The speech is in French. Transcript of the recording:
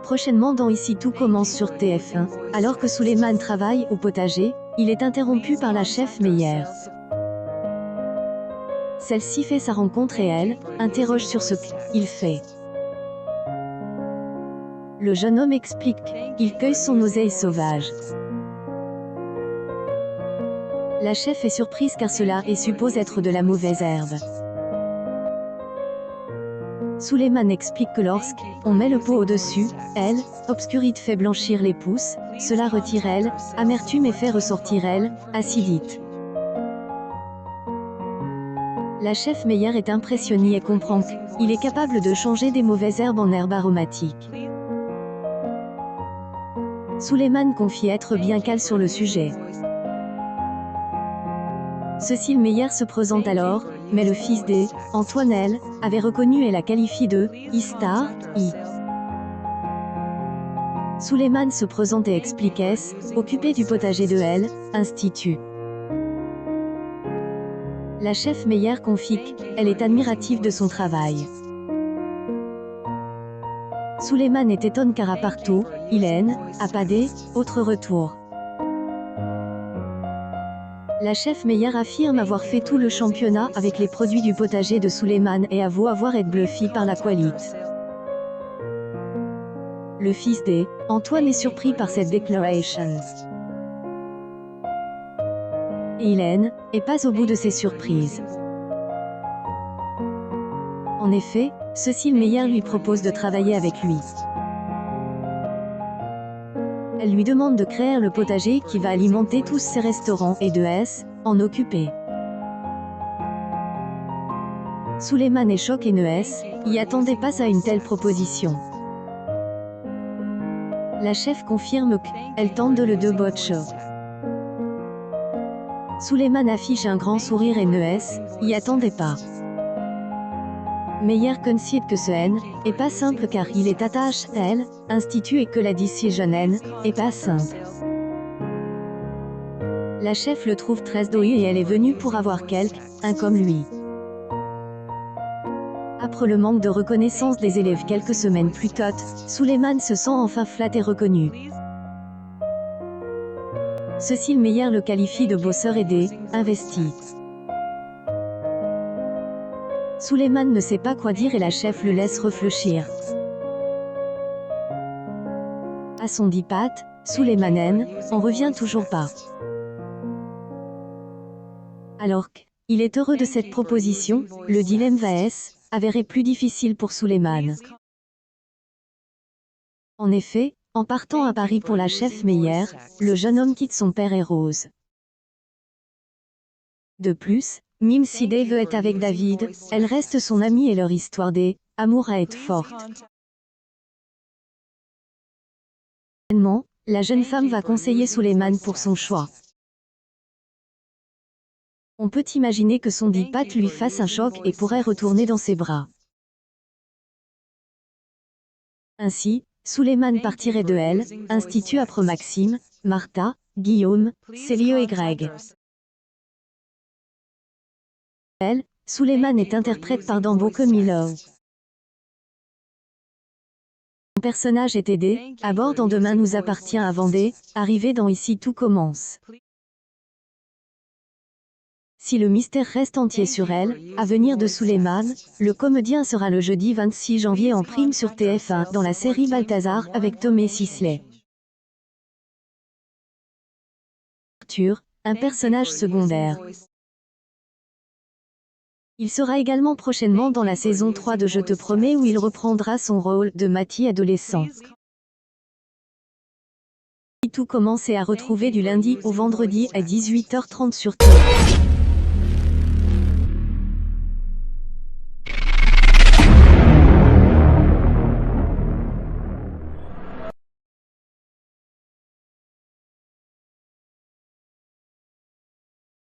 Prochainement dans Ici tout commence sur TF1, alors que Souleymane travaille au potager, il est interrompu par la chef Meyer. Celle-ci fait sa rencontre et elle interroge sur ce qu'il fait. Le jeune homme explique qu'il cueille son oseille sauvage. La chef est surprise car cela est suppose être de la mauvaise herbe. Souleymane explique que lorsqu'on met le pot au-dessus, elle, obscurite fait blanchir les pousses, cela retire elle, amertume et fait ressortir elle, acidite. La chef Meyer est impressionnée et comprend qu'il est capable de changer des mauvaises herbes en herbes aromatiques. Souleymane confie être bien calme sur le sujet. Cécile Meyer se présente alors, mais le fils d'Antoine elle, avait reconnu et la qualifie de star. Souleymane se présente et explique occupé du potager de elle, institut. La chef Meyer confie qu'elle est admirative de son travail. Souleymane est étonné car à partout, il a pas autre retour. La chef Meyer affirme avoir fait tout le championnat avec les produits du potager de Souleymane et avoue avoir été bluffé par la qualité. Le fils d'Antoine est surpris par cette déclaration. Et il n'est pas au bout de ses surprises. En effet, Cécile Meyer lui propose de travailler avec lui. Elle lui demande de créer le potager qui va alimenter tous ses restaurants et de en occuper. Souleymane est choqué et ne y attendait pas à une telle proposition. La chef confirme qu'elle tente de le débaucher. Souleymane affiche un grand sourire et ne y attendait pas. Meyer concède que ce est pas simple car il est attaché à elle, institut et que la décision est pas simple. La chef le trouve très doué et elle est venue pour avoir quelqu'un comme lui. Après le manque de reconnaissance des élèves quelques semaines plus tôt, Souleymane se sent enfin flatté et reconnu. Cécile Meyer le qualifie de bosseur et investi. Souleymane ne sait pas quoi dire et la chef le laisse réfléchir. À son dipat, Souleymane en revient toujours pas. Alors qu'il est heureux de cette proposition, le dilemme va s'avérer plus difficile pour Souleymane. En effet, en partant à Paris pour la chef Meyer, le jeune homme quitte son père et Rose. De plus, même si Dave veut être avec David, elle reste son amie et leur histoire d'amour à être forte. Finalement, la jeune femme va conseiller Souleymane pour son choix. On peut imaginer que son dipat lui fasse un choc et pourrait retourner dans ses bras. Ainsi, Souleymane partirait de elle, institut après Maxime, Martha, Guillaume, Célio et Greg. Elle, Souleymane est interprète par Dambo Milo. Son personnage est aidé, à bord dans Demain nous appartient à Vendée, arrivé dans Ici tout commence. Si le mystère reste entier sur elle, à venir de Souleymane, le comédien sera le jeudi 26 janvier en prime sur TF1 dans la série Balthazar avec Tomé Sisley. Arthur, un personnage secondaire. Il sera également prochainement dans la saison 3 de Je te promets où il reprendra son rôle de Matty adolescent. Tout commence à retrouver du lundi au vendredi à 18h30 sur TF1.